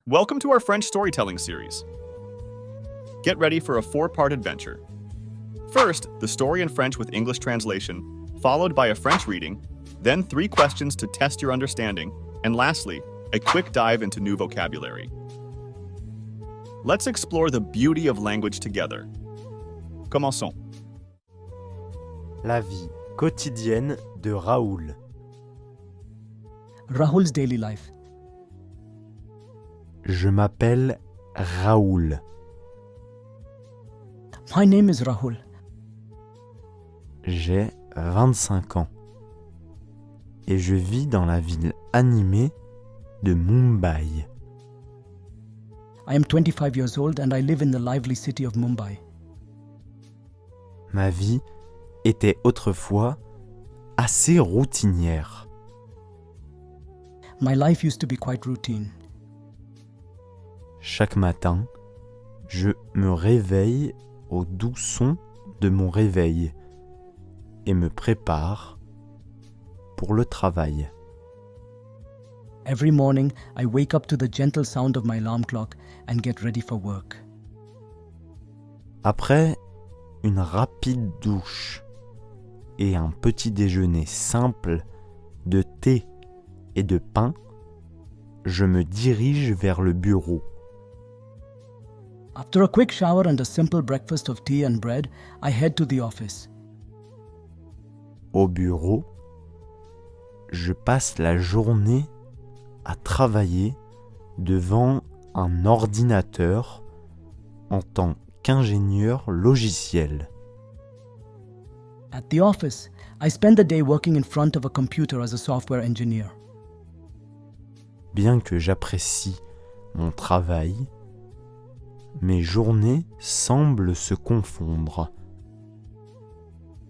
Welcome to our French storytelling series. Get ready for a 4-part adventure. First, the story in French with English translation, followed by a French reading, then 3 questions to test your understanding, and lastly, a quick dive into new vocabulary. Let's explore the beauty of language together. Commençons. La vie quotidienne de Raoul. Rahul's daily life. Je m'appelle Raoul. My name is Rahul. J'ai 25 ans. Et je vis dans la ville animée de Mumbai. I am 25 years old and I live in the lively city of Mumbai. Ma vie était autrefois assez routinière. My life used to be quite routine. Chaque matin, je me réveille au doux son de mon réveil et me prépare pour le travail. Every morning, I wake up to the gentle sound of my alarm clock and get ready for work. Après une rapide douche et un petit déjeuner simple de thé et de pain, je me dirige vers le bureau. After a quick shower and a simple breakfast of tea and bread, I head to the office. Au bureau, je passe la journée à travailler devant un ordinateur en tant qu'ingénieur logiciel. At the office, I spend the day working in front of a computer as a software engineer. Bien que j'apprécie mon travail, mes journées semblent se confondre.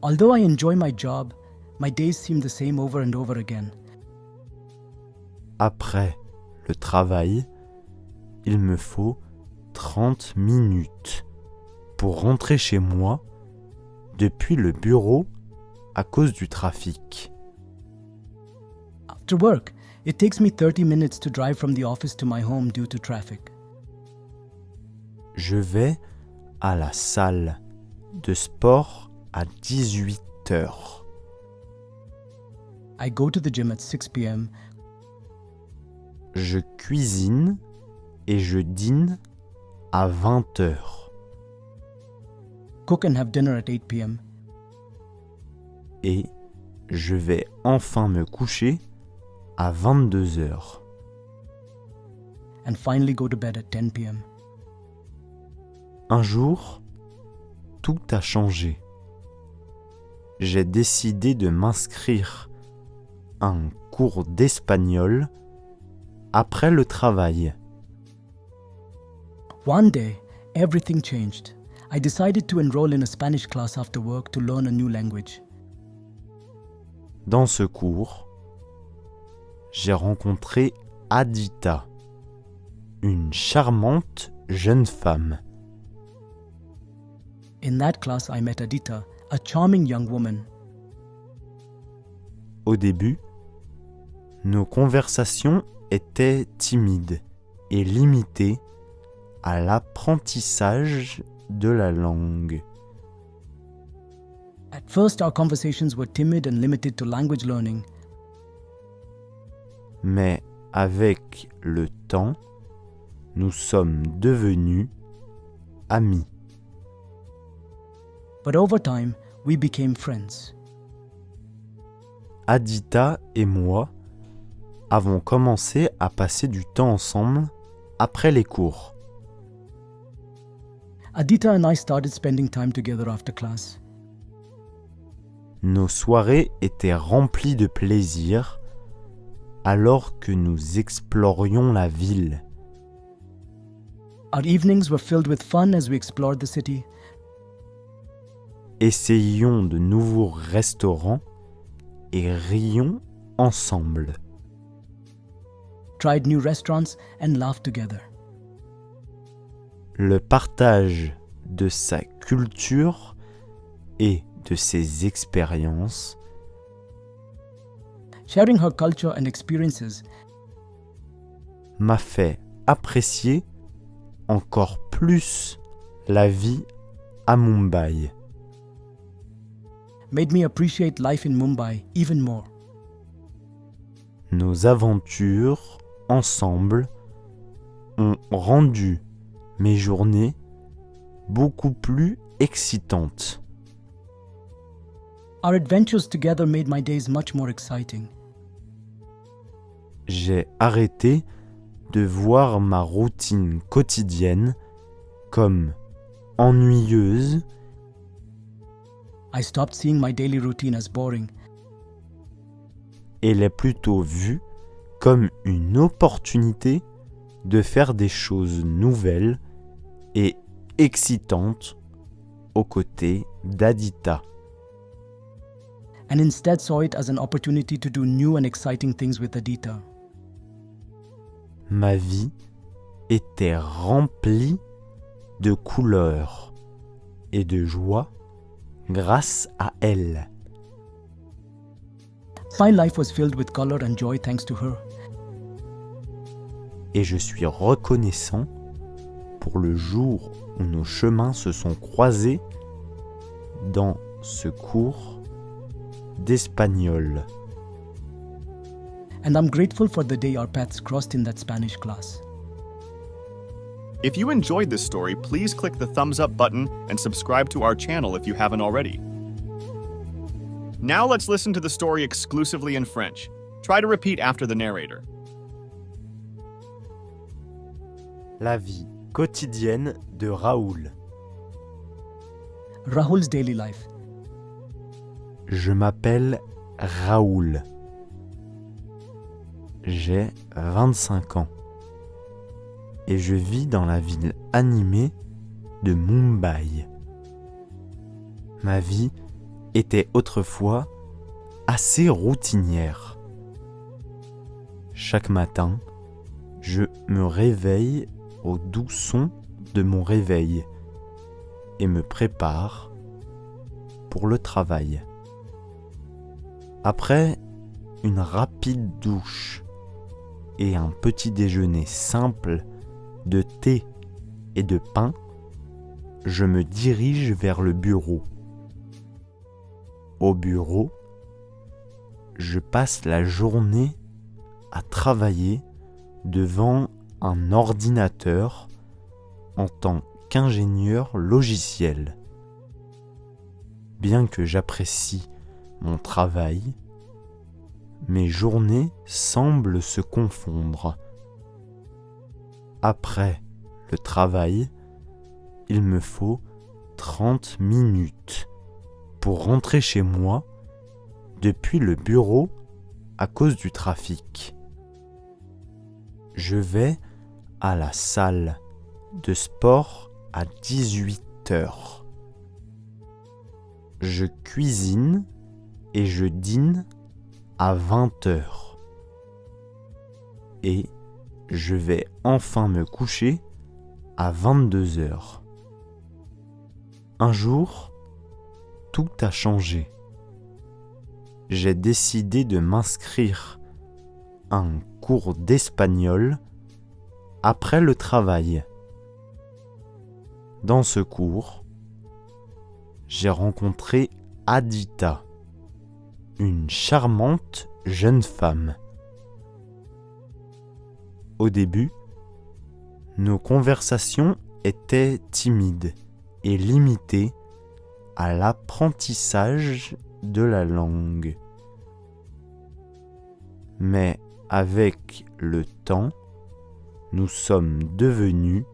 Although I enjoy my job, my days seem the same over and over again. Après le travail, il me faut 30 minutes pour rentrer chez moi depuis le bureau à cause du trafic. After work, it takes me 30 minutes to drive from the office to my home due to traffic. Je vais à la salle de sport à 18 heures. I go to the gym at 6 p.m. Je cuisine et je dîne à 20 heures. Cook and have dinner at 8 p.m. Et je vais enfin me coucher à 22 heures. and finally go to bed at 10 p.m. Un jour, tout a changé. J'ai décidé de m'inscrire à un cours d'espagnol après le travail. One day, everything changed. I decided to enroll in a Spanish class after work to learn a new language. Dans ce cours, j'ai rencontré Adita, une charmante jeune femme. In that class, I met Adita, a charming young woman. Au début, nos conversations étaient timides et limitées à l'apprentissage de la langue. At first, our conversations were timid and limited to language learning. Mais avec le temps, nous sommes devenus amis. But over time, we became friends. Adita et moi avons commencé à passer du temps ensemble après les cours. Adita and I started spending time together after class. Nos soirées étaient remplies de plaisir alors que nous explorions la ville. Our evenings were filled with fun as we explored the city. Essayions de nouveaux restaurants et rions ensemble. Tried new restaurants and laughed together. Le partage de sa culture et de ses expériences Sharing her culture and experiences m'a fait apprécié encore plus la vie à Mumbai. Made me appreciate life in Mumbai even more. Nos aventures ensemble ont rendu mes journées beaucoup plus excitantes. Our adventures together made my days much more exciting. J'ai arrêté de voir ma routine quotidienne comme ennuyeuse I stopped seeing my daily routine as boring et l'ai plutôt vue comme une opportunité de faire des choses nouvelles et excitantes aux côtés d'Adita. and instead saw it as an opportunity to do new and exciting things with Adita. Ma vie était remplie de couleurs et de joie grâce à elle. My life was filled with color and joy thanks to her. Et je suis reconnaissant pour le jour où nos chemins se sont croisés dans ce cours d'espagnol. And I'm grateful for the day our paths crossed in that Spanish class. If you enjoyed this story, please click the thumbs up button and subscribe to our channel if you haven't already. Now let's listen to the story exclusively in French. Try to repeat after the narrator. La vie quotidienne de Raoul. Rahul's daily life. Je m'appelle Raoul. J'ai 25 ans. Et je vis dans la ville animée de Mumbai. Ma vie était autrefois assez routinière. Chaque matin, je me réveille au doux son de mon réveil et me prépare pour le travail. Après une rapide douche et un petit déjeuner simple de thé et de pain, je me dirige vers le bureau. Au bureau, je passe la journée à travailler devant un ordinateur en tant qu'ingénieur logiciel. Bien que j'apprécie mon travail, mes journées semblent se confondre. Après le travail, il me faut 30 minutes pour rentrer chez moi depuis le bureau à cause du trafic. Je vais à la salle de sport à 18h. Je cuisine et je dîne à 20h. Et je vais enfin me coucher à 22h. Un jour, tout a changé. J'ai décidé de m'inscrire à un cours d'espagnol après le travail. Dans ce cours, j'ai rencontré Adita, une charmante jeune femme. Au début, nos conversations étaient timides et limitées à l'apprentissage de la langue. Mais avec le temps, nous sommes devenus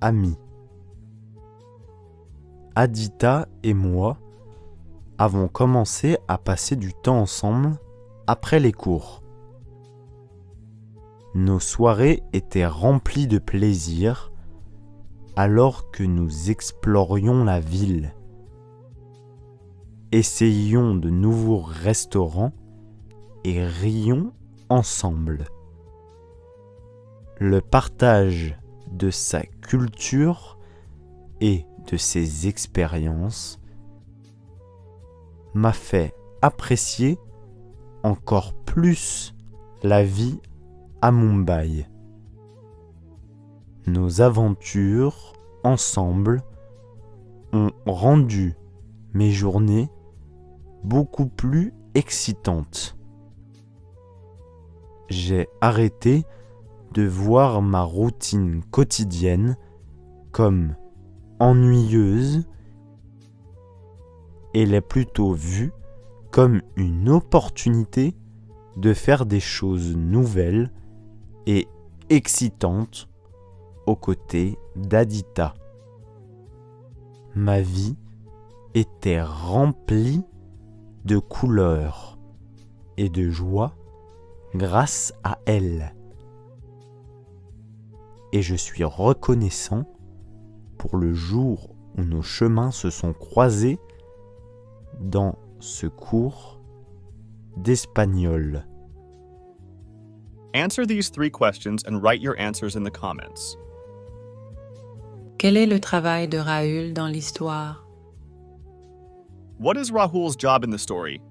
amis. Adita et moi avons commencé à passer du temps ensemble après les cours. Nos soirées étaient remplies de plaisir alors que nous explorions la ville. Essayions de nouveaux restaurants et rions ensemble. Le partage de sa culture et de ses expériences m'a fait apprécier encore plus la vie à Mumbai. nos aventures ensemble ont rendu mes journées beaucoup plus excitantes. J'ai arrêté de voir ma routine quotidienne comme ennuyeuse et l'ai plutôt vue comme une opportunité de faire des choses nouvelles et excitantes aux côtés d'Adita. Ma vie était remplie de couleurs et de joie grâce à elle. Et je suis reconnaissant pour le jour où nos chemins se sont croisés dans ce cours d'espagnol. Answer these 3 questions and write your answers in the comments. Quel est le travail de Raoul dans l'histoire? What is Rahul's job in the story?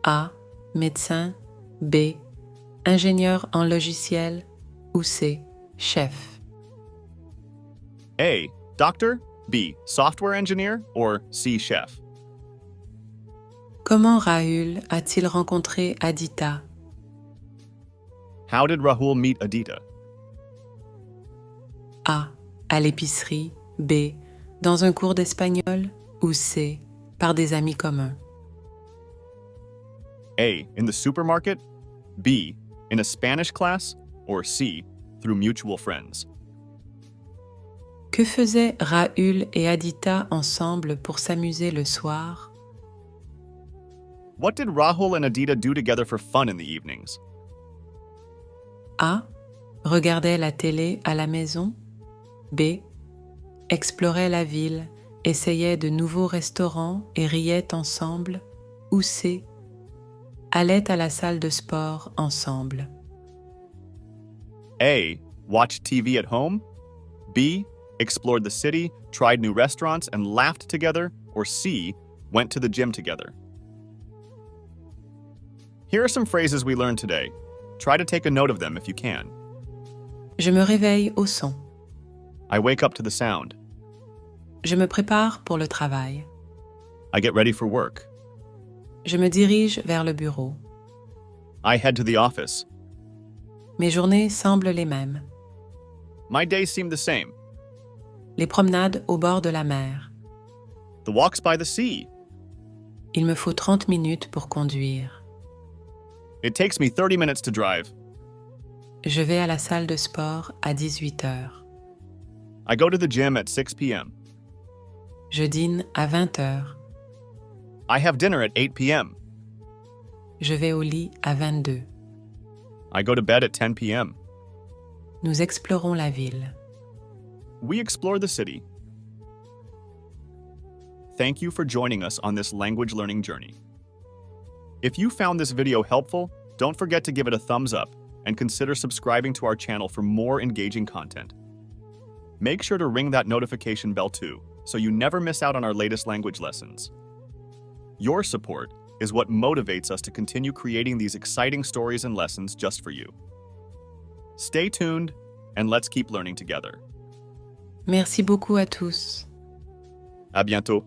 A. Médecin. B. Ingénieur en logiciel. Ou C. Chef. A. Doctor, B. Software engineer, or C. Chef? Comment Raoul a-t-il rencontré Adita? How did Rahul meet Adita? A. À l'épicerie. B. Dans un cours d'espagnol. Ou C. Par des amis communs. A. In the supermarket, B. In a Spanish class, or C. Through mutual friends? Que faisaient Raoul et Adita ensemble pour s'amuser le soir? What did Rahul and Adita do together for fun in the evenings? A. Regardaient la télé à la maison. B. Exploraient la ville, essayaient de nouveaux restaurants et riaient ensemble. Ou C. Allaient à la salle de sport ensemble. A. Watched TV at home, B. Explored the city, tried new restaurants, and laughed together, or C. Went to the gym together? Here are some phrases we learned today. Try to take a note of them if you can. Je me réveille au son. I wake up to the sound. Je me prépare pour le travail. I get ready for work. Je me dirige vers le bureau. I head to the office. Mes journées semblent les mêmes. My days seem the same. Les promenades au bord de la mer. The walks by the sea. Il me faut 30 minutes pour conduire. It takes me 30 minutes to drive. Je vais à la salle de sport à 18 heures. I go to the gym at 6 p.m. Je dîne à 20 heures. I have dinner at 8 p.m. Je vais au lit à 22. I go to bed at 10 p.m. Nous explorons la ville. We explore the city. Thank you for joining us on this language learning journey. If you found this video helpful, don't forget to give it a thumbs up and consider subscribing to our channel for more engaging content. Make sure to ring that notification bell too, so you never miss out on our latest language lessons. Your support is what motivates us to continue creating these exciting stories and lessons just for you. Stay tuned, and let's keep learning together. Merci beaucoup à tous. À bientôt.